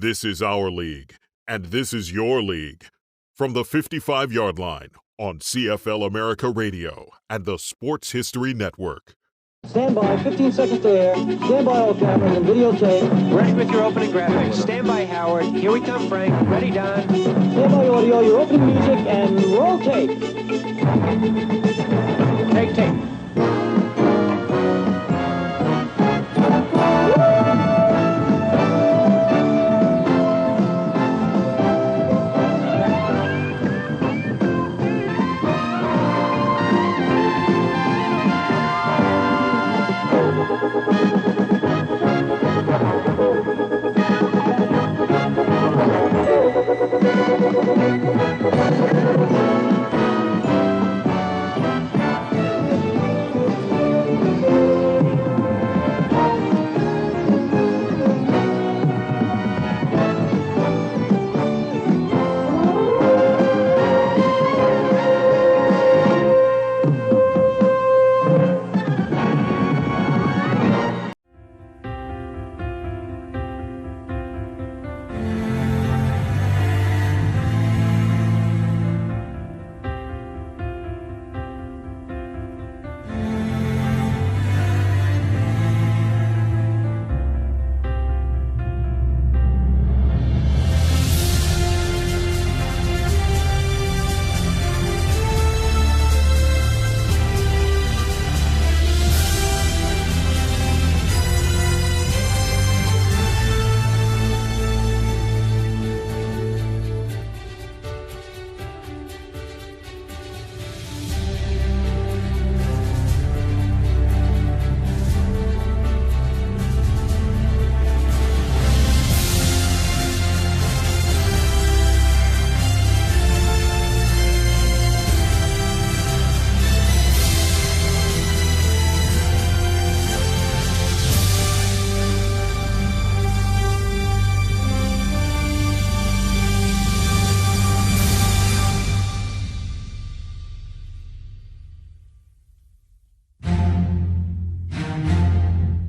This is our league, and this is your league. From the 55-yard line on CFL America Radio and the Sports History Network. Stand by, 15 seconds to air. Stand by all cameras and videotape. Ready with your opening graphics. Stand by, Howard. Here we come, Frank. Ready, Don. Stand by audio, your opening music, and roll tape. Take tape.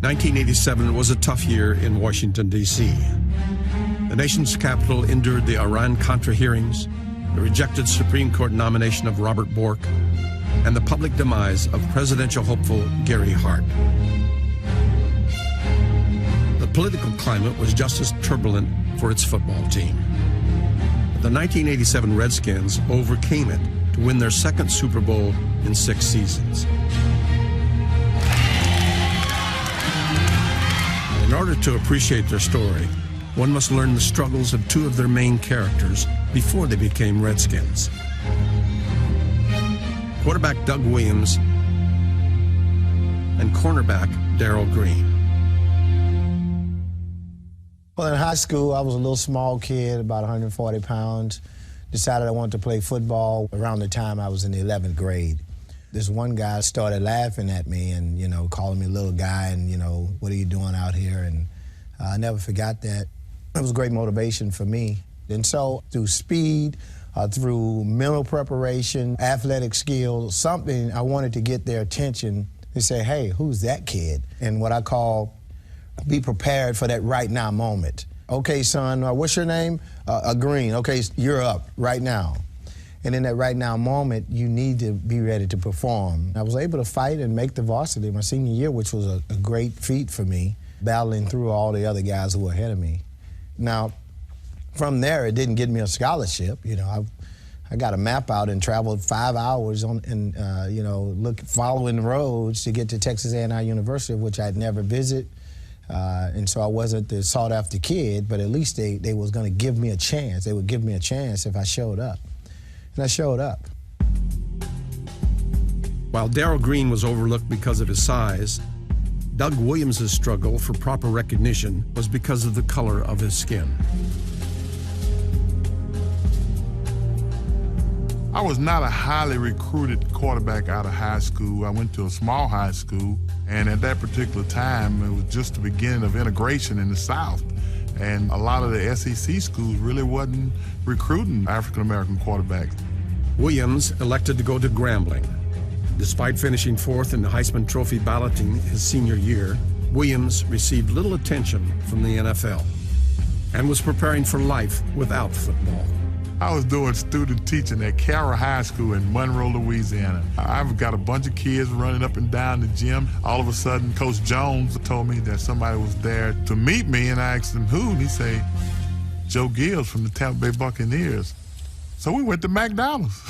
1987 was a tough year in Washington, D.C. The nation's capital endured the Iran-Contra hearings, the rejected Supreme Court nomination of Robert Bork, and the public demise of presidential hopeful Gary Hart. The political climate was just as turbulent for its football team. The 1987 Redskins overcame it to win their second Super Bowl in 6 seasons. In order to appreciate their story, one must learn the struggles of 2 of their main characters before they became Redskins. Quarterback Doug Williams and cornerback Darrell Green. Well, in high school, I was a little small kid, about 140 pounds. Decided I wanted to play football around the time I was in the 11th grade. This one guy started laughing at me and, calling me little guy and, what are you doing out here? And I never forgot that. It was great motivation for me. And so through speed, through mental preparation, athletic skills, something I wanted to get their attention and say, hey, who's that kid? And what I call be prepared for that right now moment. Okay, son, what's your name? Green. Okay, you're up right now. And in that right now moment, you need to be ready to perform. I was able to fight and make the varsity my senior year, which was a great feat for me, battling through all the other guys who were ahead of me. Now, from there, it didn't get me a scholarship. I got a map out and traveled 5 hours following the roads to get to Texas A&M University, which I'd never visited. And so I wasn't the sought-after kid, but at least they was going to give me a chance. They would give me a chance if I showed up. And I showed up. While Darrell Green was overlooked because of his size, Doug Williams' struggle for proper recognition was because of the color of his skin. I was not a highly recruited quarterback out of high school. I went to a small high school, and at that particular time, it was just the beginning of integration in the South. And a lot of the SEC schools really wasn't recruiting African-American quarterbacks. Williams elected to go to Grambling. Despite finishing 4th in the Heisman Trophy balloting his senior year, Williams received little attention from the NFL. and was preparing for life without football. I was doing student teaching at Carroll High School in Monroe, Louisiana. I've got a bunch of kids running up and down the gym. All of a sudden, Coach Jones told me that somebody was there to meet me, and I asked him who, and he said, Joe Gibbs from the Tampa Bay Buccaneers. So we went to McDonald's.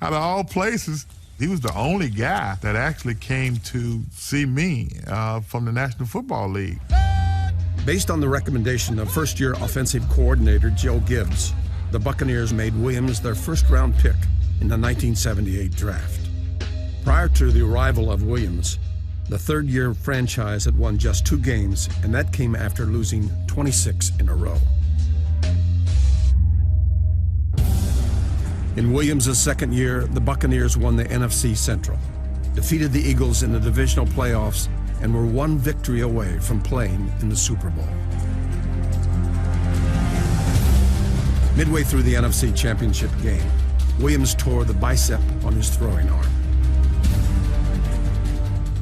Out of all places, he was the only guy that actually came to see me from the National Football League. Based on the recommendation of first-year offensive coordinator Joe Gibbs, the Buccaneers made Williams their first-round pick in the 1978 draft. Prior to the arrival of Williams, the third-year franchise had won just 2 games, and that came after losing 26 in a row. In Williams' second year, the Buccaneers won the NFC Central, defeated the Eagles in the divisional playoffs, and were 1 victory away from playing in the Super Bowl. Midway through the NFC Championship game, Williams tore the bicep on his throwing arm.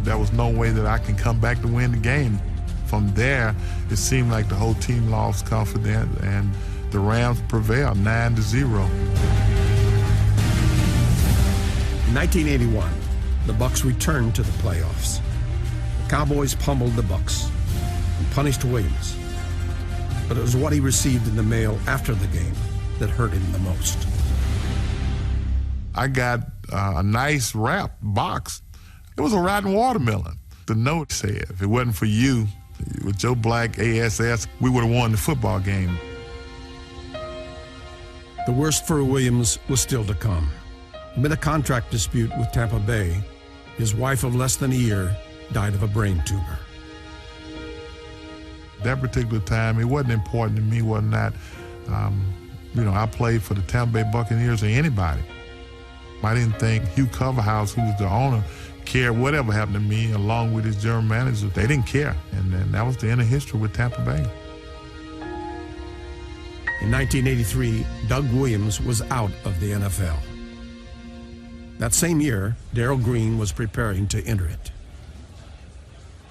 There was no way that I can come back to win the game. From there, it seemed like the whole team lost confidence, and the Rams prevailed 9-0. In 1981, the Bucs returned to the playoffs. The Cowboys pummeled the Bucs and punished Williams. But it was what he received in the mail after the game that hurt him the most. I got a nice wrap box. It was a rotten watermelon. The note said, if it wasn't for you, with Joe Black, ASS, we would have won the football game. The worst for Williams was still to come. Amid a contract dispute with Tampa Bay, his wife of less than a year died of a brain tumor. That particular time, it wasn't important to me whether or not, I played for the Tampa Bay Buccaneers or anybody. I didn't think Hugh Coverhouse, who was the owner, cared whatever happened to me, along with his general manager. They didn't care, and that was the end of history with Tampa Bay. In 1983, Doug Williams was out of the NFL. That same year, Darrell Green was preparing to enter it.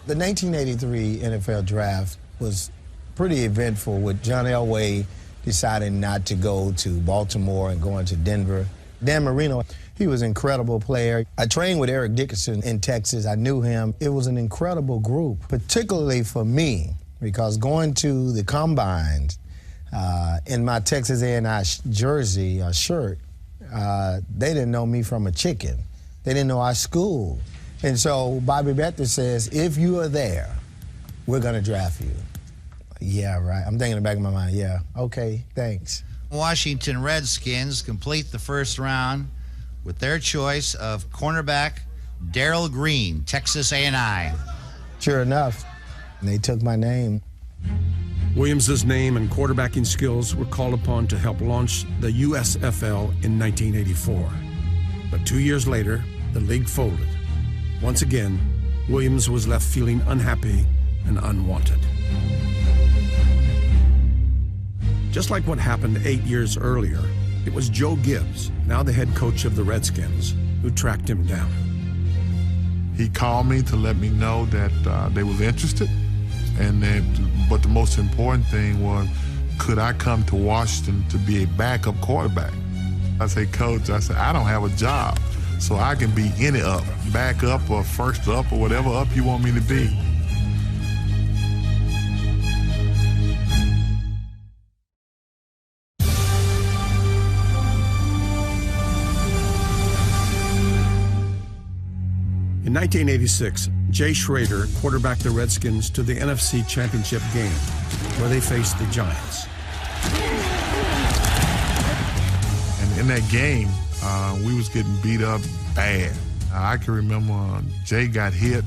The 1983 NFL Draft was pretty eventful, with John Elway deciding not to go to Baltimore and going to Denver. Dan Marino, he was an incredible player. I trained with Eric Dickerson in Texas. I knew him. It was an incredible group, particularly for me, because going to the combines in my Texas A&I jersey or shirt, they didn't know me from a chicken. They didn't know our school. And so Bobby Bettner says, if you are there, we're going to draft you. Yeah, right. I'm thinking in the back of my mind, yeah, okay, thanks. Washington Redskins complete the first round with their choice of cornerback Darrell Green, Texas A&I. Sure enough, they took my name. Williams' name and quarterbacking skills were called upon to help launch the USFL in 1984. But 2 years later, the league folded. Once again, Williams was left feeling unhappy and unwanted. Just like what happened 8 years earlier, it was Joe Gibbs, now the head coach of the Redskins, who tracked him down. He called me to let me know that they was interested, but the most important thing was, could I come to Washington to be a backup quarterback? I said, Coach, I don't have a job, so I can be any up, back up or first up or whatever up you want me to be. In 1986, Jay Schroeder quarterbacked the Redskins to the NFC Championship game, where they faced the Giants. And in that game, we was getting beat up bad. I can remember Jay got hit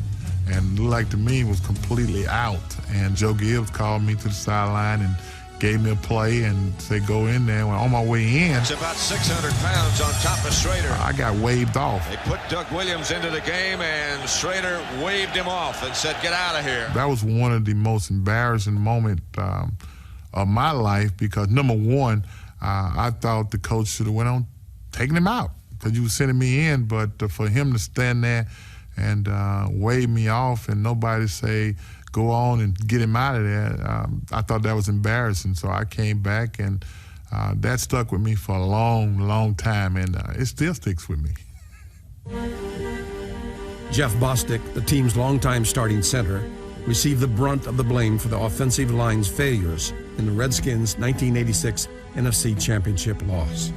and looked like to me was completely out. And Joe Gibbs called me to the sideline and gave me a play and said, go in there. When on my way in, it's about 600 pounds on top of Schroeder. I got waved off. They put Doug Williams into the game, and Schroeder waved him off and said, get out of here. That was one of the most embarrassing moments of my life, because number one, I thought the coach should have went on taking him out, because you were sending me in, but for him to stand there and wave me off and nobody say, go on and get him out of there. I thought that was embarrassing, so I came back, and that stuck with me for a long, long time, and it still sticks with me. Jeff Bostic, the team's longtime starting center, received the brunt of the blame for the offensive line's failures in the Redskins' 1986 NFC Championship loss.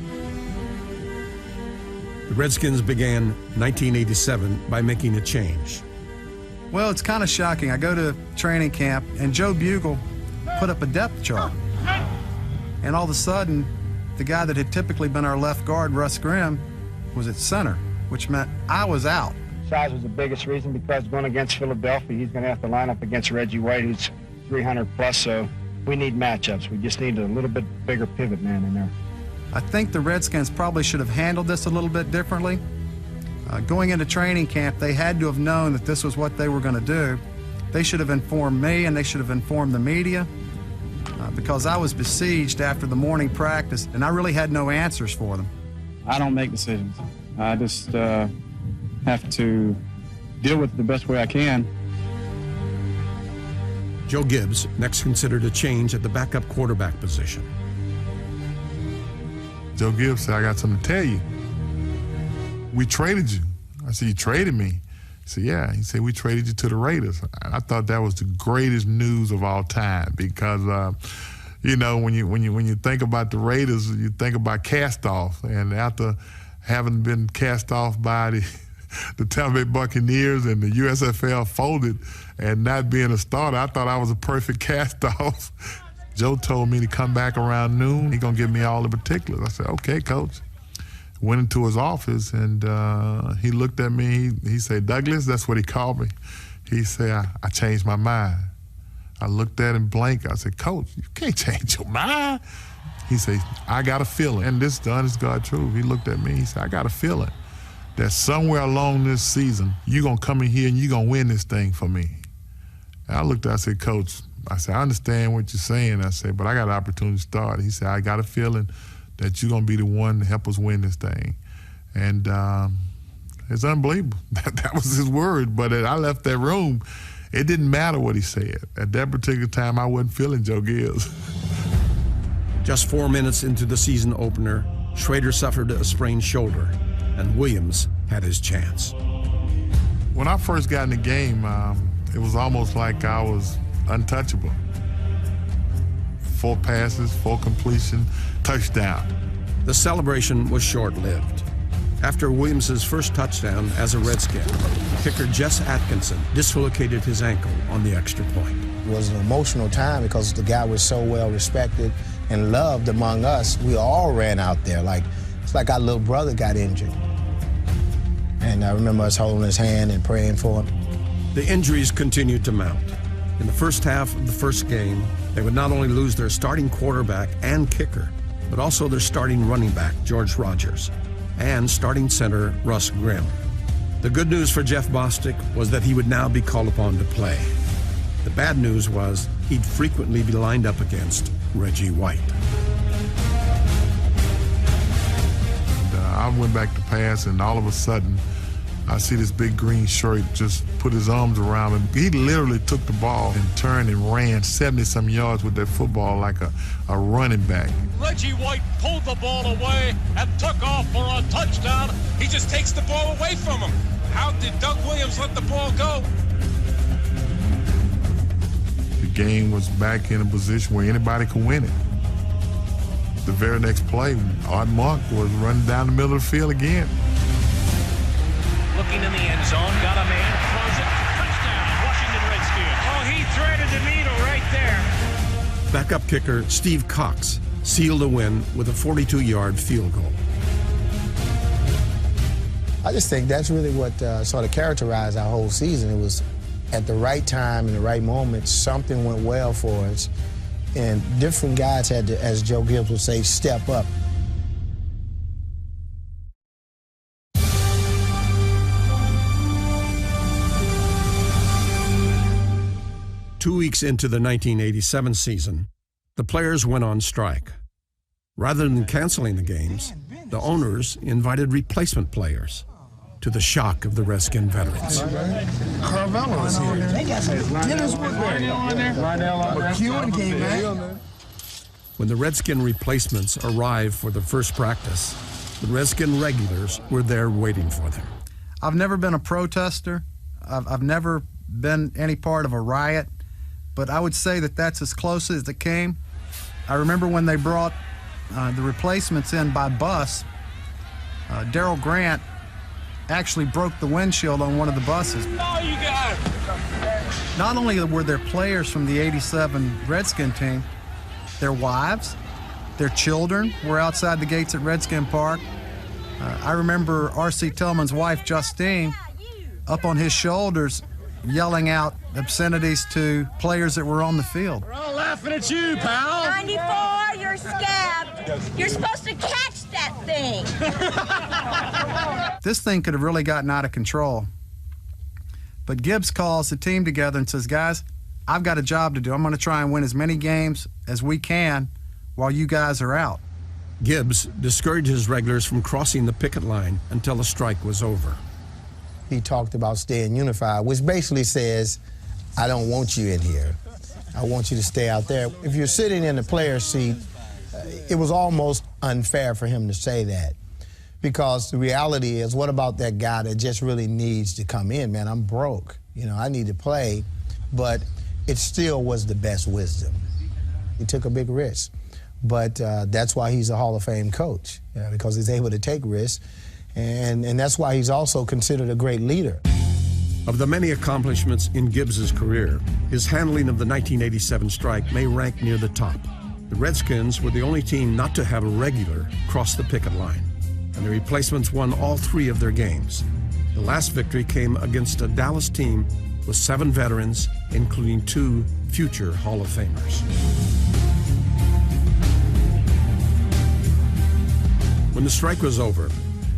The Redskins began 1987 by making a change. Well, it's kind of shocking. I go to training camp, and Joe Bugle put up a depth chart. And all of a sudden, the guy that had typically been our left guard, Russ Grimm, was at center, which meant I was out. Size was the biggest reason, because going against Philadelphia, he's going to have to line up against Reggie White, who's 300 plus, so we need matchups. We just need a little bit bigger pivot man in there. I think the Redskins probably should have handled this a little bit differently. Going into training camp, they had to have known that this was what they were going to do. They should have informed me, and they should have informed the media, because I was besieged after the morning practice, and I really had no answers for them. I don't make decisions. I just have to deal with it the best way I can. Joe Gibbs next considered a change at the backup quarterback position. Joe Gibbs said, I got something to tell you. We traded you. I said, you traded me? He said, yeah. He said, we traded you to the Raiders. I thought that was the greatest news of all time, because you know, when you think about the Raiders, you think about cast-off. And after having been cast off by the Tampa Bay Buccaneers and the USFL folded and not being a starter, I thought I was a perfect cast-off. Joe told me to come back around noon. He's going to give me all the particulars. I said, okay, coach. Went into his office, and he looked at me. He said, Douglas, that's what he called me. He said, I changed my mind. I looked at him blank. I said, Coach, you can't change your mind. He said, I got a feeling. And this is the honest God truth. He looked at me. He said, I got a feeling that somewhere along this season, you're going to come in here and you're going to win this thing for me. And I looked at him, I said, Coach, I said, I understand what you're saying. I said, but I got an opportunity to start. He said, I got a feeling that you're going to be the one to help us win this thing. And it's unbelievable. That was his word. But I left that room. It didn't matter what he said. At that particular time, I wasn't feeling Joe Gibbs. Just 4 minutes into the season opener, Schrader suffered a sprained shoulder, and Williams had his chance. When I first got in the game, it was almost like I was untouchable. 4 passes, 4 completion, touchdown. The celebration was short-lived. After Williams' first touchdown as a Redskin, kicker Jess Atkinson dislocated his ankle on the extra point. It was an emotional time because the guy was so well respected and loved among us. We all ran out there it's like our little brother got injured. And I remember us holding his hand and praying for him. The injuries continued to mount. In the first half of the first game, they would not only lose their starting quarterback and kicker, but also their starting running back, George Rogers, and starting center, Russ Grimm. The good news for Jeff Bostic was that he would now be called upon to play. The bad news was he'd frequently be lined up against Reggie White. I went back to pass, and all of a sudden, I see this big green shirt just put his arms around him. He literally took the ball and turned and ran 70-some yards with that football like a running back. Reggie White pulled the ball away and took off for a touchdown. He just takes the ball away from him. How did Doug Williams let the ball go? The game was back in a position where anybody could win it. The very next play, Art Monk was running down the middle of the field again. Looking in the end zone, got a man, throws it, touchdown, Washington Redskins. Oh, he threaded the needle right there. Backup kicker Steve Cox sealed a win with a 42-yard field goal. I just think that's really what sort of characterized our whole season. It was at the right time, in the right moment, something went well for us. And different guys had to, as Joe Gibbs would say, step up. Two weeks into the 1987 season, the players went on strike. Rather than canceling the games, the owners invited replacement players. to the shock of the Redskin veterans. Carvello is here. They got some Dennis Woodbury. McEwen came back. When the Redskin replacements arrived for the first practice, the Redskin regulars were there waiting for them. I've never been a protester. I've never been any part of a riot, but I would say that that's as close as it came. I remember when they brought the replacements in by bus, Darryl Grant actually broke the windshield on one of the buses. Oh, you got it! Not only were there players from the '87 Redskin team, their wives, their children were outside the gates at Redskin Park. I remember R.C. Tillman's wife, Justine, up on his shoulders yelling out obscenities to players that were on the field. We're all laughing at you, pal. 94, you're scabbed. You're supposed to catch that thing. This thing could have really gotten out of control. But Gibbs calls the team together and says, guys, I've got a job to do. I'm going to try and win as many games as we can while you guys are out. Gibbs discouraged his regulars from crossing the picket line until the strike was over. He talked about staying unified, which basically says, I don't want you in here. I want you to stay out there. If you're sitting in the player's seat, it was almost unfair for him to say that, because the reality is, what about that guy that just really needs to come in? Man, I'm broke. You know, I need to play, but it still was the best wisdom. He took a big risk, but that's why he's a Hall of Fame coach, because he's able to take risks, and that's why he's also considered a great leader. Of the many accomplishments in Gibbs's career, his handling of the 1987 strike may rank near the top. The Redskins were the only team not to have a regular cross the picket line, and the replacements won all 3 of their games. The last victory came against a Dallas team with 7 veterans, including 2 future Hall of Famers. When the strike was over,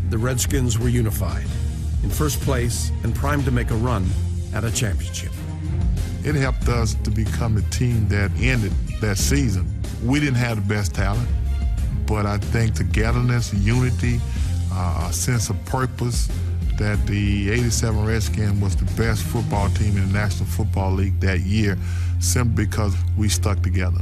the Redskins were unified, in first place and primed to make a run at a championship. It helped us to become the team that ended that season. We didn't have the best talent, but I think togetherness, unity, a sense of purpose, that the '87 Redskins was the best football team in the National Football League that year, simply because we stuck together.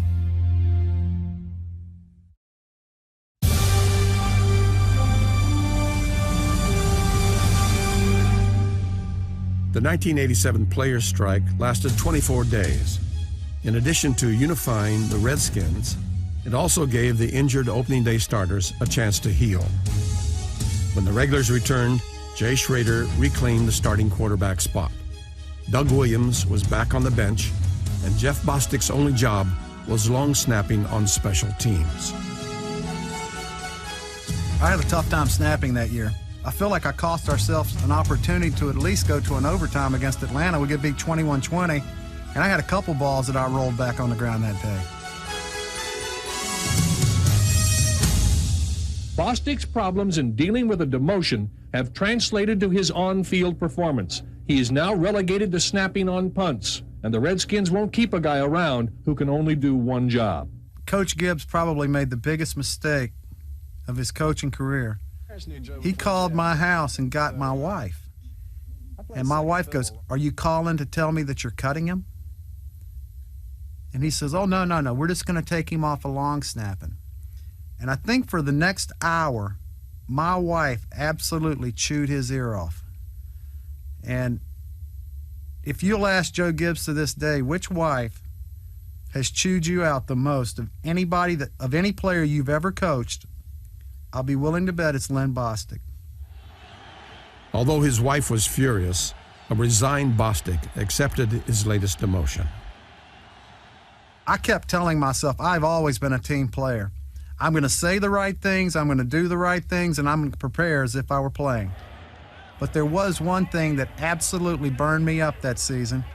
The 1987 players' strike lasted 24 days. In addition to unifying the Redskins, it also gave the injured opening day starters a chance to heal. When the regulars returned, Jay Schrader reclaimed the starting quarterback spot. Doug Williams was back on the bench, and Jeff Bostic's only job was long snapping on special teams. I had a tough time snapping that year. I feel like I cost ourselves an opportunity to at least go to an overtime against Atlanta. We get beat 21-20, and I had a couple balls that I rolled back on the ground that day. Bostic's problems in dealing with a demotion have translated to his on-field performance. He is now relegated to snapping on punts, and the Redskins won't keep a guy around who can only do one job. Coach Gibbs probably made the biggest mistake of his coaching career. He called my house and got my wife. And my wife goes, "Are you calling to tell me that you're cutting him?" And he says, "Oh, no, we're just going to take him off a long snapping." And I think for the next hour, my wife absolutely chewed his ear off. And if you'll ask Joe Gibbs to this day, which wife has chewed you out the most of anybody of any player you've ever coached, I'll be willing to bet it's Lynn Bostic. Although his wife was furious, a resigned Bostic accepted his latest demotion. I kept telling myself, I've always been a team player. I'm going to say the right things, I'm going to do the right things, and I'm going to prepare as if I were playing. But there was one thing that absolutely burned me up that season.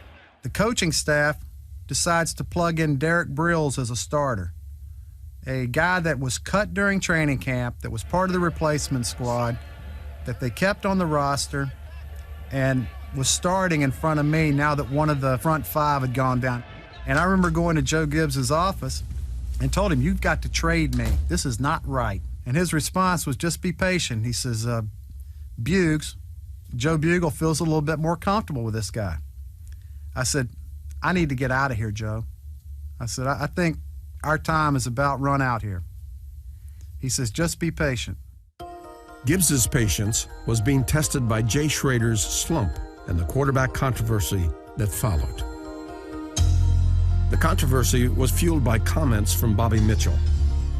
The coaching staff decides to plug in Derek Brills as a starter, a guy that was cut during training camp, that was part of the replacement squad, that they kept on the roster, and was starting in front of me now that one of the front 5 had gone down. And I remember going to Joe Gibbs' office and told him, "You've got to trade me. This is not right." And his response was, "Just be patient." He says, "Buggs, Joe Bugle feels a little bit more comfortable with this guy. I said, I need to get out of here, Joe. I said, I think our time is about run out here. He says, just be patient. Gibbs's patience was being tested by Jay Schroeder's slump and the quarterback controversy that followed. The controversy was fueled by comments from Bobby Mitchell.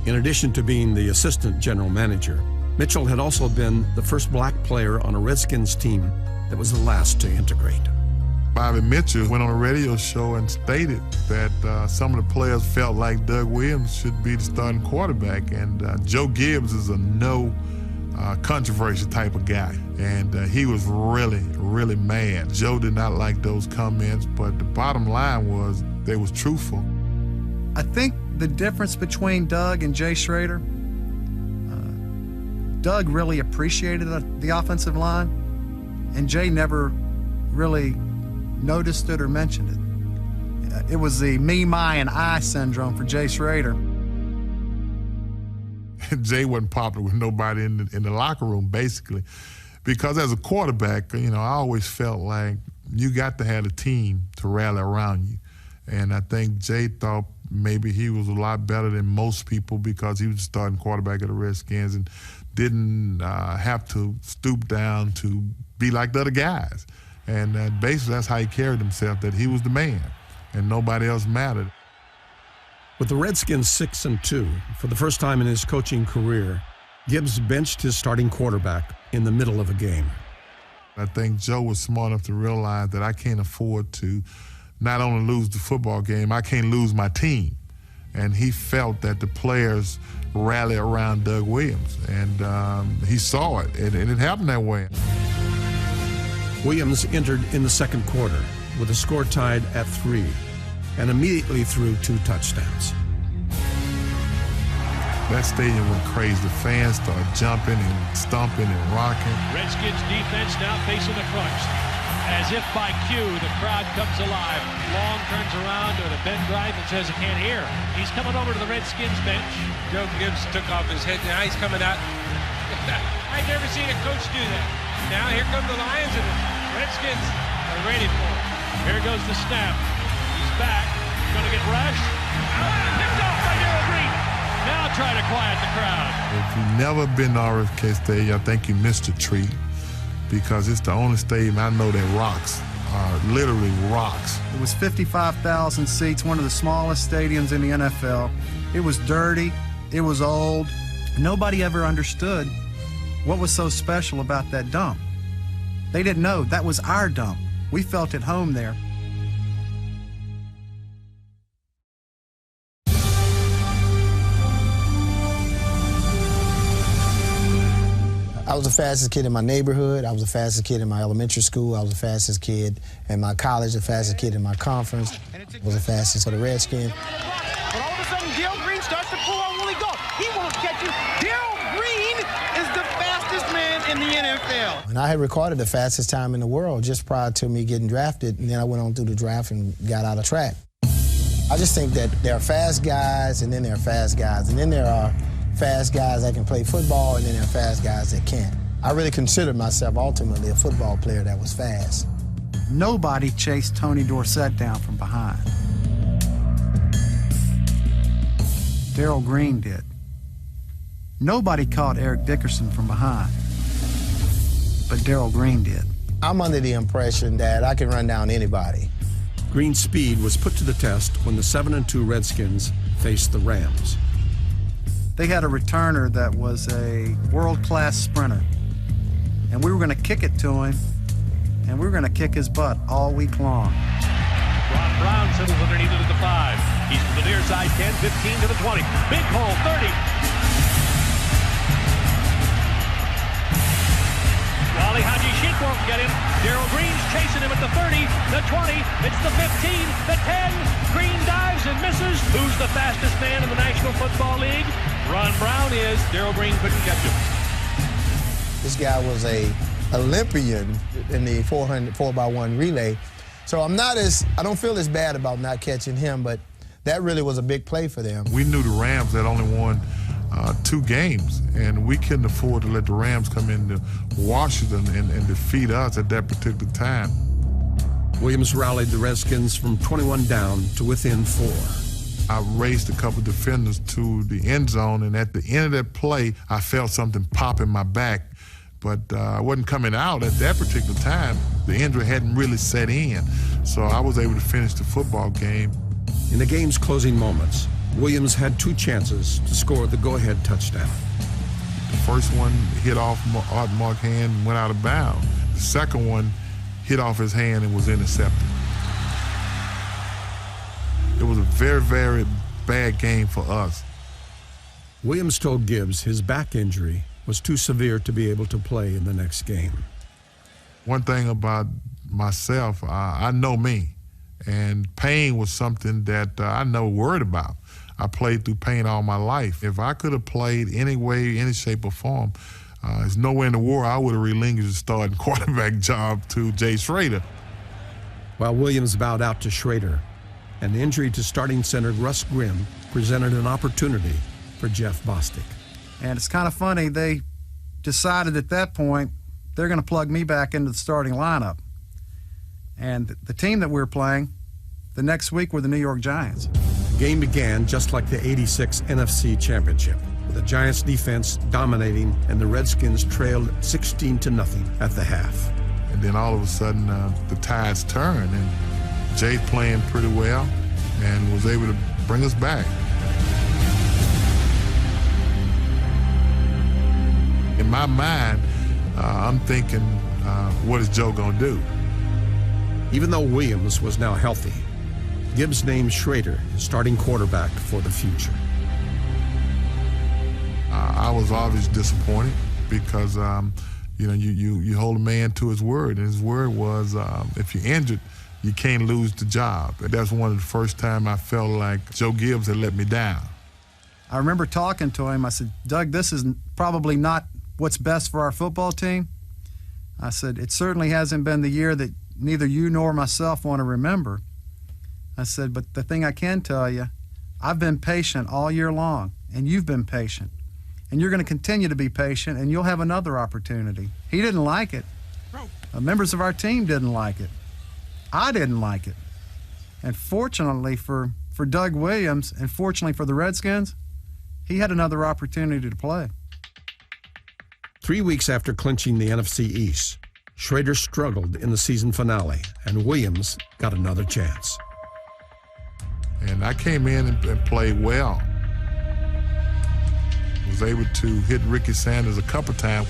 In addition to being the assistant general manager, Mitchell had also been the first black player on a Redskins team that was the last to integrate. Bobby Mitchell went on a radio show and stated that some of the players felt like Doug Williams should be the starting quarterback, and Joe Gibbs is a no controversy type of guy, and he was really, really mad. Joe did not like those comments, but the bottom line was they was truthful. I think the difference between Doug and Jay Schroeder, Doug really appreciated the offensive line, and Jay never really noticed it or mentioned it. It was the me, my, and I syndrome for Jay Schroeder. Jay wasn't popular with nobody in the locker room, basically, because as a quarterback, I always felt like you got to have a team to rally around you. And I think Jay thought maybe he was a lot better than most people because he was the starting quarterback of the Redskins and didn't have to stoop down to be like the other guys. And basically that's how he carried himself, that he was the man and nobody else mattered. With the Redskins 6-2, for the first time in his coaching career, Gibbs benched his starting quarterback in the middle of a game. I think Joe was smart enough to realize that I can't afford to not only lose the football game, I can't lose my team. And he felt that the players rally around Doug Williams, and he saw it, and it happened that way. Williams entered in the second quarter with the score tied at 3 and immediately threw 2 touchdowns. That stadium went crazy. The fans started jumping and stomping and rocking. Redskins defense now facing the crunch. As if by cue, the crowd comes alive. Long turns around to the Ben Drive and says he can't hear. He's coming over to the Redskins bench. Joe Gibbs took off his head. Now he's coming out. I've never seen a coach do that. Now here come the Lions, and the Redskins are ready for him. Here goes the snap. He's back. Going to get rushed. Picked off by Darryl Green. Now try to quiet the crowd. If you've never been to RFK Stadium, I think you missed a treat, because it's the only stadium I know that rocks, literally rocks. It was 55,000 seats, one of the smallest stadiums in the NFL. It was dirty. It was old. Nobody ever understood what was so special about that dump. They didn't know that was our dump. We felt at home there. I was the fastest kid in my neighborhood. I was the fastest kid in my elementary school. I was the fastest kid in my college, the fastest kid in my conference. I was the fastest of the Redskins. But all of a sudden, Darryl Green starts to pull on Willie Gault. He won't catch you. Darryl Green is the fastest man in the NFL. And I had recorded the fastest time in the world just prior to me getting drafted, and then I went on through the draft and got out of track. I just think that there are fast guys, and then there are fast guys, and then there are fast guys that can play football, and then there are fast guys that can't. I really considered myself ultimately a football player that was fast. Nobody chased Tony Dorsett down from behind. Darryl Green did. Nobody caught Eric Dickerson from behind, but Darryl Green did. I'm under the impression that I can run down anybody. Green's speed was put to the test when the 7-2 Redskins faced the Rams. They had a returner that was a world-class sprinter, and we were going to kick it to him, and we were going to kick his butt all week long. Ron Brown settles underneath it at the 5. He's to the near side, 10, 15 to the 20. Big hole, 30. Wally Haji Sheik won't get him. Darryl Green's chasing him at the 30, the 20, it's the 15, the 10. Green dives and misses. Who's the fastest man in the National Football League? Ron Brown is. Darryl Green couldn't catch him. This guy was a Olympian in the 4x1 relay. So I don't feel as bad about not catching him, but that really was a big play for them. We knew the Rams had only won 2 games, and we couldn't afford to let the Rams come into Washington and defeat us at that particular time. Williams rallied the Redskins from 21 down to within 4. I raced a couple defenders to the end zone, and at the end of that play, I felt something pop in my back, but I wasn't coming out at that particular time. The injury hadn't really set in, so I was able to finish the football game. In the game's closing moments, Williams had 2 chances to score the go-ahead touchdown. The first one hit off Mark's hand and went out of bounds. The second one hit off his hand and was intercepted. It was a very, very bad game for us. Williams told Gibbs his back injury was too severe to be able to play in the next game. One thing about myself, I know me, and pain was something that I never worried about. I played through pain all my life. If I could have played any way, any shape or form, there's nowhere in the world I would have relinquished the starting quarterback job to Jay Schrader. While Williams bowed out to Schrader, an injury to starting center Russ Grimm presented an opportunity for Jeff Bostic. And it's kind of funny, they decided at that point they're going to plug me back into the starting lineup. And the team that we were playing the next week were the New York Giants. The game began just like the '86 NFC Championship, with the Giants defense dominating and the Redskins trailed 16-0 at the half. And then all of a sudden the tides turned, and Jay playing pretty well and was able to bring us back. In my mind, I'm thinking, what is Joe going to do? Even though Williams was now healthy, Gibbs named Schrader his starting quarterback for the future. I was obviously disappointed because, you hold a man to his word, and his word was if you're injured, you can't lose the job. And that's one of the first time I felt like Joe Gibbs had let me down. I remember talking to him. I said, Doug, this is probably not what's best for our football team. I said, it certainly hasn't been the year that neither you nor myself want to remember. I said, but the thing I can tell you, I've been patient all year long, and you've been patient. And you're going to continue to be patient, and you'll have another opportunity. He didn't like it. Members of our team didn't like it. I didn't like it. And fortunately for Doug Williams, and fortunately for the Redskins, he had another opportunity to play. 3 weeks after clinching the NFC East, Schrader struggled in the season finale, and Williams got another chance. And I came in and played well. Was able to hit Ricky Sanders a couple times.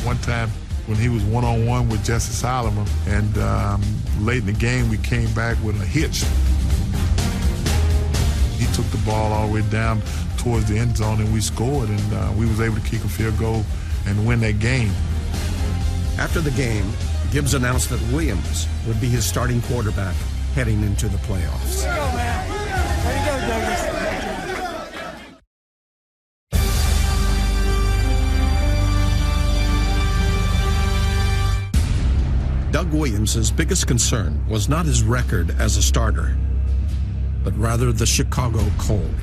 One time when he was one-on-one with Jesse Solomon, and late in the game we came back with a hitch. He took the ball all the way down towards the end zone and we scored, and we was able to kick a field goal and win that game. After the game, Gibbs announced that Williams would be his starting quarterback heading into the playoffs. There you go, man. There you go, Douglas. Doug Williams' biggest concern was not his record as a starter, but rather the Chicago cold.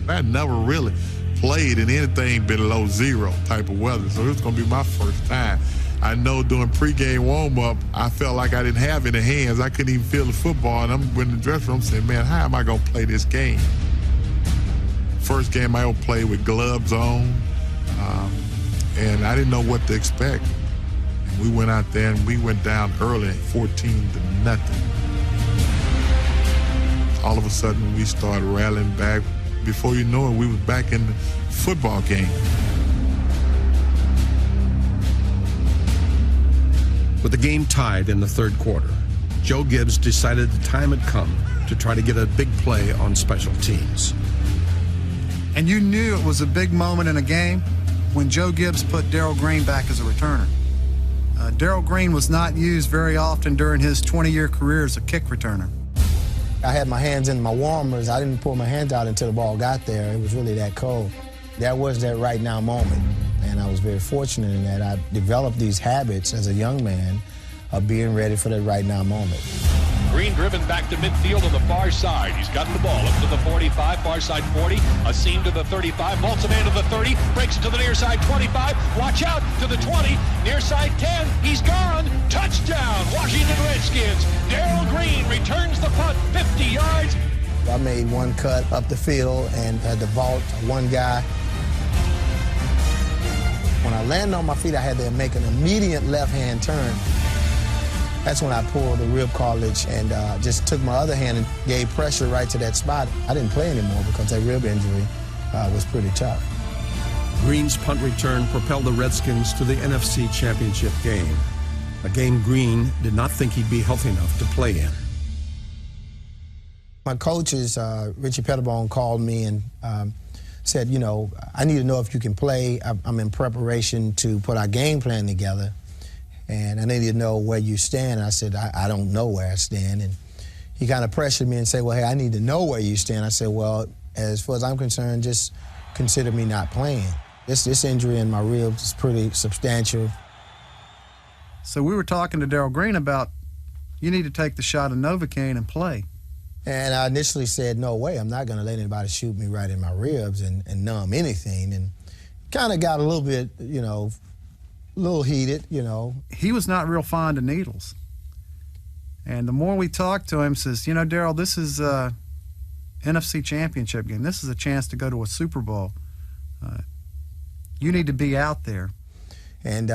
I never really played in anything below 0 type of weather, so it was going to be my first time. I know during pregame warm-up, I felt like I didn't have any hands. I couldn't even feel the football, and I'm in the dressing room saying, man, how am I going to play this game? First game I ever played with gloves on, and I didn't know what to expect. We went out there and we went down early, 14-0. All of a sudden, we started rallying back. Before you know it, we was back in the football game. With the game tied in the third quarter, Joe Gibbs decided the time had come to try to get a big play on special teams. And you knew it was a big moment in a game when Joe Gibbs put Darrell Green back as a returner. Darrell Green was not used very often during his 20-year career as a kick returner. I had my hands in my warmers. I didn't pull my hands out until the ball got there. It was really that cold. That was that right now moment, and I was very fortunate in that I developed these habits as a young man of being ready for that right now moment. Green driven back to midfield on the far side. He's got the ball up to the 45, far side 40, a seam to the 35, vaults a man to the 30, breaks it to the near side 25, watch out to the 20, near side 10, he's gone, touchdown, Washington Redskins. Darrell Green returns the punt 50 yards. I made one cut up the field and had to vault one guy. When I landed on my feet, I had to make an immediate left-hand turn. That's when I pulled the rib cartilage and just took my other hand and gave pressure right to that spot. I didn't play anymore because that rib injury was pretty tough. Green's punt return propelled the Redskins to the NFC Championship game, a game Green did not think he'd be healthy enough to play in. My coaches, Richie Pettibone, called me and said, you know, I need to know if you can play. I'm in preparation to put our game plan together, and I need to know where you stand. And I said, I don't know where I stand. And he kind of pressured me and said, well, hey, I need to know where you stand. I said, well, as far as I'm concerned, just consider me not playing. This injury in my ribs is pretty substantial. So we were talking to Darrell Green about, you need to take the shot of Novocaine and play. And I initially said, no way, I'm not going to let anybody shoot me right in my ribs and numb anything. And kind of got a little bit, you know, a little heated, you know. He was not real fond of needles. And the more we talked to him, says, you know, Darrell, this is a NFC Championship game. This is a chance to go to a Super Bowl. You need to be out there. And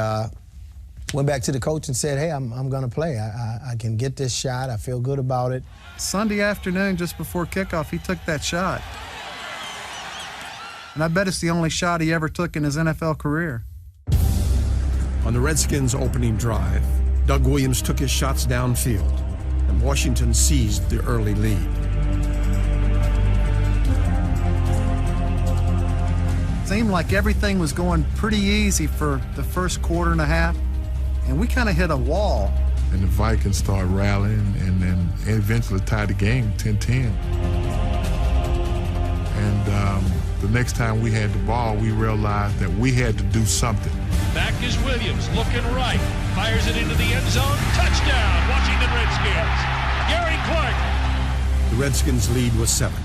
went back to the coach and said, hey, I'm going to play. I can get this shot. I feel good about it. Sunday afternoon, just before kickoff, he took that shot. And I bet it's the only shot he ever took in his NFL career. On the Redskins' opening drive, Doug Williams took his shots downfield, and Washington seized the early lead. Seemed like everything was going pretty easy for the first quarter and a half, and we kind of hit a wall. And the Vikings started rallying and then eventually tied the game 10-10. And the next time we had the ball, we realized that we had to do something. Back is Williams, looking right, fires it into the end zone, touchdown, Washington Redskins. Gary Clark. The Redskins' lead was 7,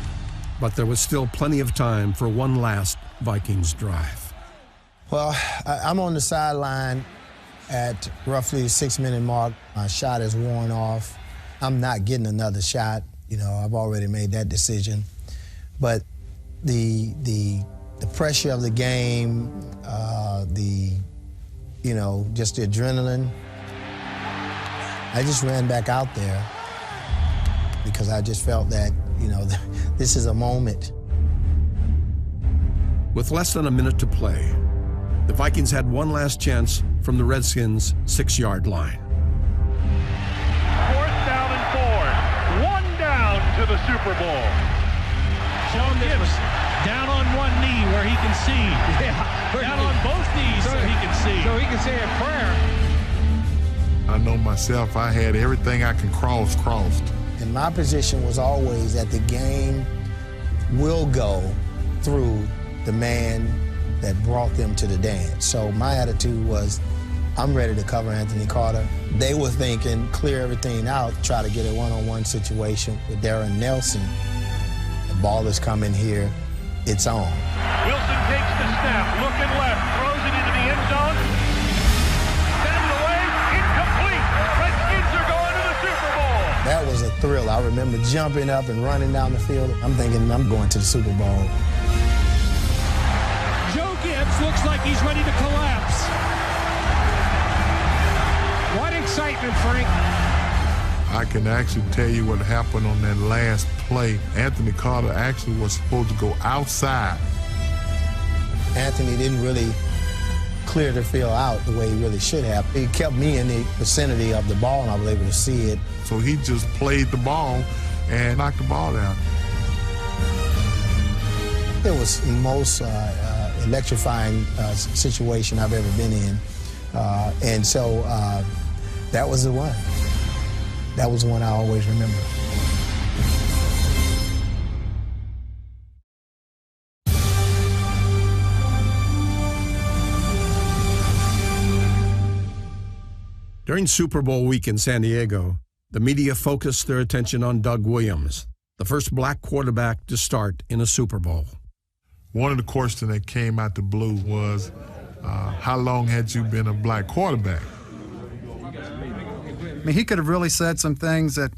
but there was still plenty of time for one last Vikings drive. Well, I'm on the sideline at roughly the 6-minute mark. My shot is worn off. I'm not getting another shot. You know, I've already made that decision. But the pressure of the game, you know, just the adrenaline, I just ran back out there because I just felt that, you know, this is a moment. With less than a minute to play, the Vikings had one last chance from the Redskins' 6-yard line. 4th down and 4. 1 down to the Super Bowl. Joe Gibbs down on one knee where he can see. Yeah. Down on both knees so he can see. So he can say a prayer. I know myself, I had everything I can crossed. And my position was always that the game will go through the man that brought them to the dance. So my attitude was, I'm ready to cover Anthony Carter. They were thinking, clear everything out, try to get a one-on-one situation with Darren Nelson. The ball is coming here, it's on. Wilson takes the snap, looking left, throws it into the end zone. Sends it away, incomplete. Redskins are going to the Super Bowl. That was a thrill. I remember jumping up and running down the field. I'm thinking, I'm going to the Super Bowl. Joe Gibbs looks like he's ready to collapse. What excitement, Frank. I can actually tell you what happened on that last play. Anthony Carter actually was supposed to go outside. Anthony didn't really clear the field out the way he really should have. He kept me in the vicinity of the ball, and I was able to see it. So he just played the ball and knocked the ball down. It was the most electrifying situation I've ever been in. And so that was the one. That was the one I always remember. During Super Bowl week in San Diego, The media focused their attention on Doug Williams, the first black quarterback to start in a Super Bowl. One of the questions that came out the blue was, how long had you been a black quarterback? I mean, he could have really said some things that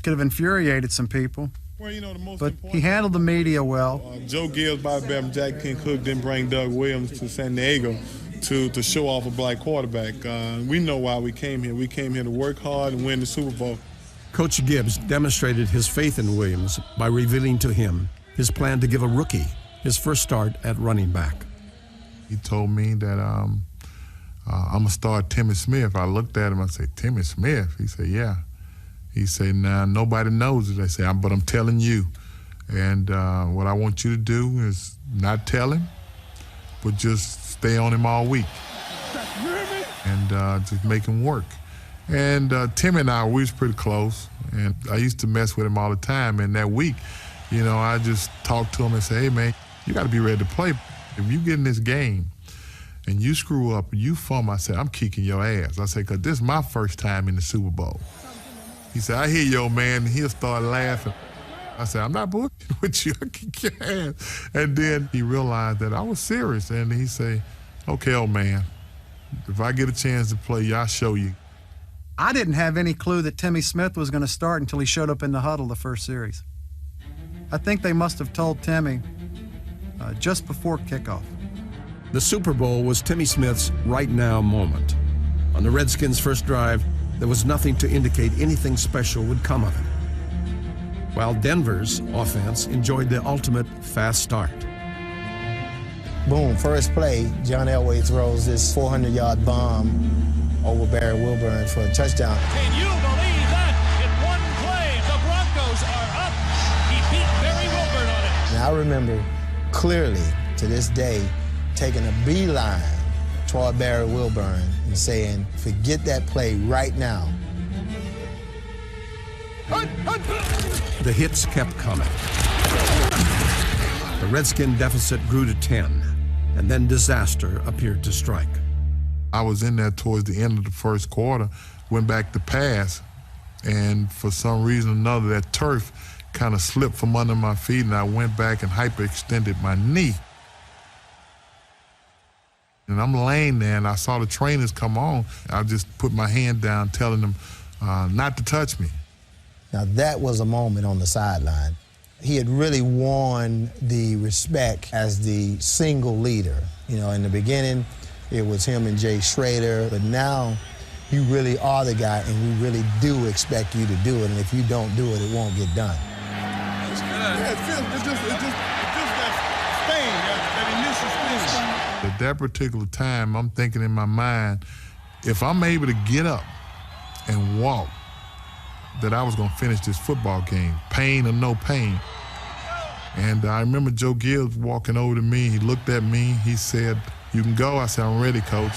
could have infuriated some people. Well, you know, the most but he handled the media well. Joe Gibbs, Bobby Babbitt, Jack King Cook didn't bring Doug Williams to San Diego to show off a black quarterback. We know why we came here. We came here to work hard and win the Super Bowl. Coach Gibbs demonstrated his faith in Williams by revealing to him his plan to give a rookie his first start at running back. He told me that I'm going to start Timmy Smith. I looked at him, I said, Timmy Smith? He said, yeah. He said, nah, nobody knows it. I said, but I'm telling you. And what I want you to do is not tell him, but just stay on him all week. And just make him work. And Tim and I, we was pretty close. And I used to mess with him all the time. And that week, you know, I just talked to him and said, hey, man, you got to be ready to play. If you get in this game and you screw up and you fumble, I said, I'm kicking your ass. I said, because this is my first time in the Super Bowl. He said, I hear you, old man. And he'll start laughing. I said, I'm not bullshitting with you. I'll kick your ass. And then he realized that I was serious. And he said, okay, old man, if I get a chance to play you, I'll show you. I didn't have any clue that Timmy Smith was going to start until he showed up in the huddle the first series. I think they must have told Timmy just before kickoff. The Super Bowl was Timmy Smith's right now moment. On the Redskins' first drive, there was nothing to indicate anything special would come of it, while Denver's offense enjoyed the ultimate fast start. Boom, first play, John Elway throws this 400-yard bomb over Barry Wilburn for a touchdown. Can you believe that? In one play, the Broncos are up. He beat Barry Wilburn on it. Now, I remember clearly to this day taking a beeline toward Barry Wilburn and saying, forget that play right now. The hits kept coming. The Redskin deficit grew to 10, and then disaster appeared to strike. I was in there towards the end of the first quarter, went back to pass, and for some reason or another, that turf kind of slipped from under my feet, and I went back and hyperextended my knee. And I'm laying there, and I saw the trainers come on. I just put my hand down, telling them not to touch me. Now, that was a moment on the sideline. He had really won the respect as the single leader. You know, in the beginning, it was him and Jay Schrader, but now you really are the guy, and we really do expect you to do it, and if you don't do it, it won't get done. It's good. Yeah, it's just that sting, that initial sting. At that particular time, I'm thinking in my mind, if I'm able to get up and walk, that I was going to finish this football game, pain or no pain. And I remember Joe Gibbs walking over to me. He looked at me. He said, you can go. I said, I'm ready, Coach.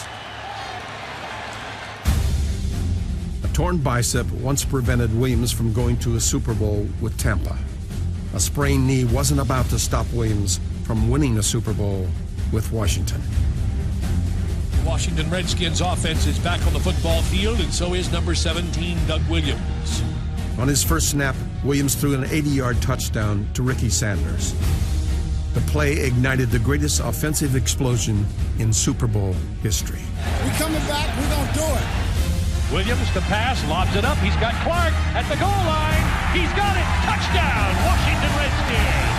A torn bicep once prevented Williams from going to a Super Bowl with Tampa. A sprained knee wasn't about to stop Williams from winning a Super Bowl with Washington. Washington Redskins offense is back on the football field, and so is number 17, Doug Williams. On his first snap, Williams threw an 80-yard touchdown to Ricky Sanders. The play ignited the greatest offensive explosion in Super Bowl history. We coming back, we're going to do it. Williams to pass, lobs it up. He's got Clark at the goal line. He's got it. Touchdown, Washington Redskins.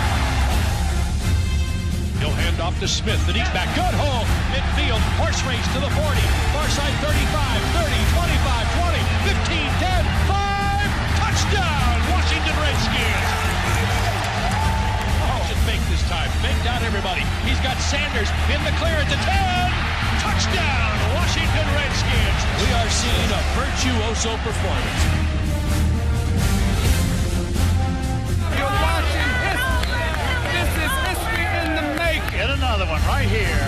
He'll hand off to Smith, the deep back. Good hole, midfield, horse race to the 40. Far side 35, 30, 25, 20, 15, 10, 5. Touchdown, Washington Redskins. Oh, should make this time. Make down everybody. He's got Sanders in the clear at the 10. Touchdown, Washington Redskins. We are seeing a virtuoso performance. You're watching history. This is history in the making. Get another one right here.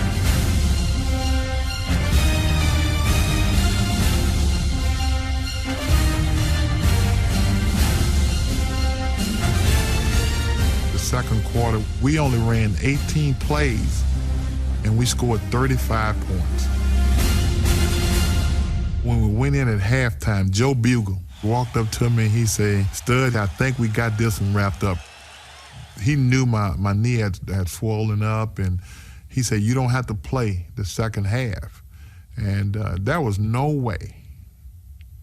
The second quarter, we only ran 18 plays, and we scored 35 points. When we went in at halftime, Joe Bugle Walked up to me and he said, "Stud, I think we got this one wrapped up." He knew my knee had swollen up, and he said, "You don't have to play the second half." And there was no way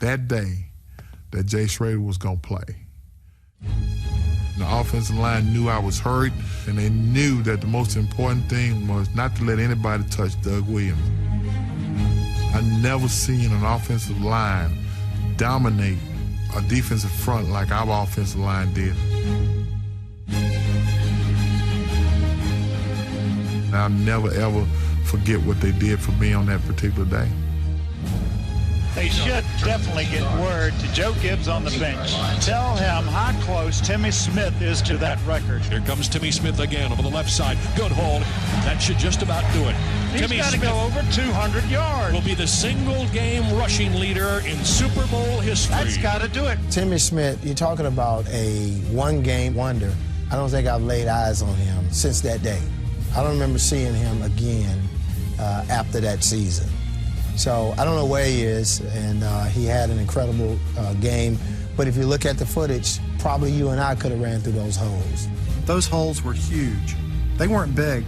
that day that Jay Schroeder was going to play. The offensive line knew I was hurt, and they knew that the most important thing was not to let anybody touch Doug Williams. I never seen an offensive line dominate a defensive front like our offensive line did. I'll never, ever forget what they did for me on that particular day. They should definitely get word to Joe Gibbs on the bench. Tell him how close Timmy Smith is to that record. Here comes Timmy Smith again over the left side. Good hold. That should just about do it. He's got to go over 200 yards. Will be the single-game rushing leader in Super Bowl history. That's got to do it. Timmy Smith, you're talking about a one-game wonder. I don't think I've laid eyes on him since that day. I don't remember seeing him again after that season. So I don't know where he is, and he had an incredible game. But if you look at the footage, probably you and I could have ran through those holes. Those holes were huge. They weren't big.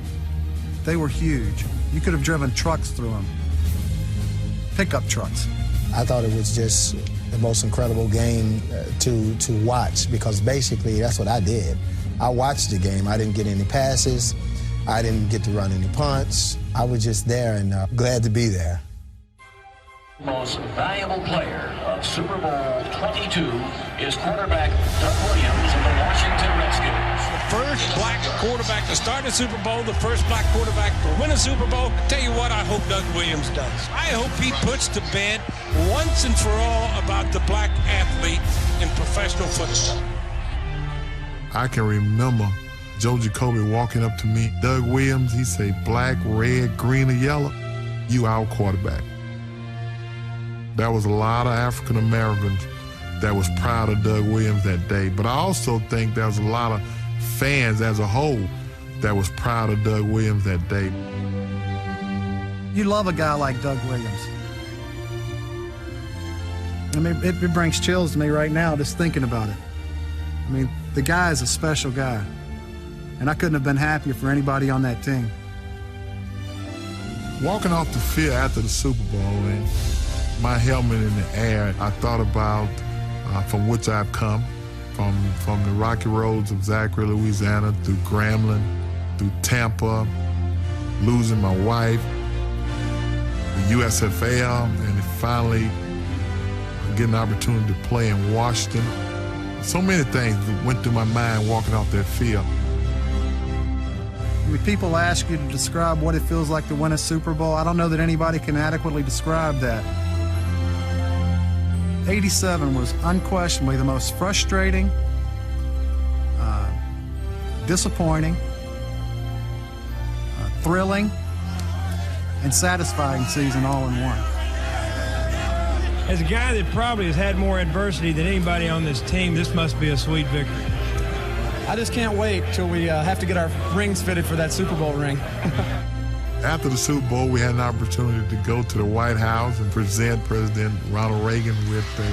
They were huge. You could have driven trucks through them. Pickup trucks. I thought it was just the most incredible game to watch, because basically that's what I did. I watched the game. I didn't get any passes. I didn't get to run any punts. I was just there and glad to be there. Most valuable player of Super Bowl XXII is quarterback Doug Williams of the Washington Redskins. The first black quarterback to start a Super Bowl, the first black quarterback to win a Super Bowl. I tell you what, I hope Doug Williams does. I hope he puts to bed once and for all about the black athlete in professional football. I can remember Joe Jacoby walking up to me. Doug Williams, he say, "Black, red, green, or yellow, you our quarterback." There was a lot of African Americans that was proud of Doug Williams that day. But I also think there was a lot of fans as a whole that was proud of Doug Williams that day. You love a guy like Doug Williams. I mean, it brings chills to me right now just thinking about it. I mean, the guy is a special guy. And I couldn't have been happier for anybody on that team. Walking off the field after the Super Bowl and my helmet in the air, I thought about from which I've come, from the rocky roads of Zachary, Louisiana, through Grambling, through Tampa, losing my wife, the USFL, and finally getting an opportunity to play in Washington. So many things went through my mind walking off that field. When people ask you to describe what it feels like to win a Super Bowl, I don't know that anybody can adequately describe that. 87 was unquestionably the most frustrating, disappointing, thrilling, and satisfying season all in one. As a guy that probably has had more adversity than anybody on this team, this must be a sweet victory. I just can't wait till we have to get our rings fitted for that Super Bowl ring. After the Super Bowl, we had an opportunity to go to the White House and present President Ronald Reagan with a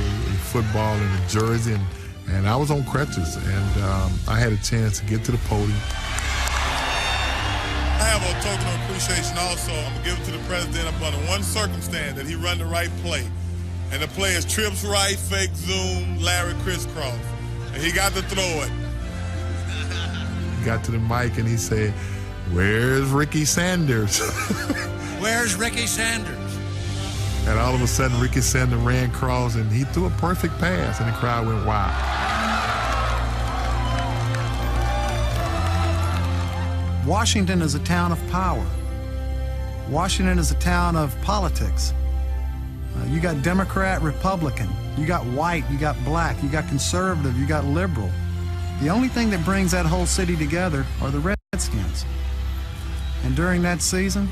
football and a jersey, and I was on crutches, and I had a chance to get to the podium. I have a token of appreciation also. I'm going to give it to the president upon one circumstance, that he run the right play. And the play is trips right, fake zoom, Larry crisscross. And he got to throw it. He got to the mic and he said, "Where's Ricky Sanders?" Where's Ricky Sanders? And all of a sudden, Ricky Sanders ran across and he threw a perfect pass, and the crowd went wild. Washington is a town of power. Washington is a town of politics. You got Democrat, Republican. You got white, you got black, you got conservative, you got liberal. The only thing that brings that whole city together are the Redskins. And during that season,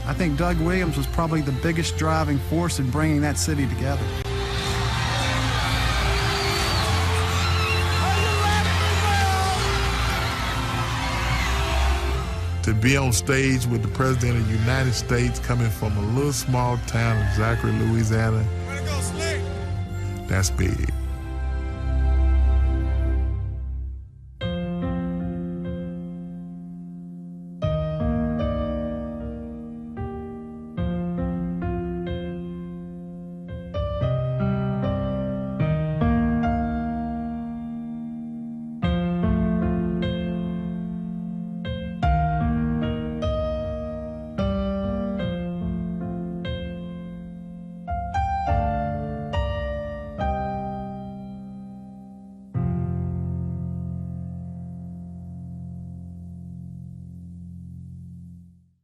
I think Doug Williams was probably the biggest driving force in bringing that city together. To be on stage with the President of the United States, coming from a little small town of Zachary, Louisiana, That's big.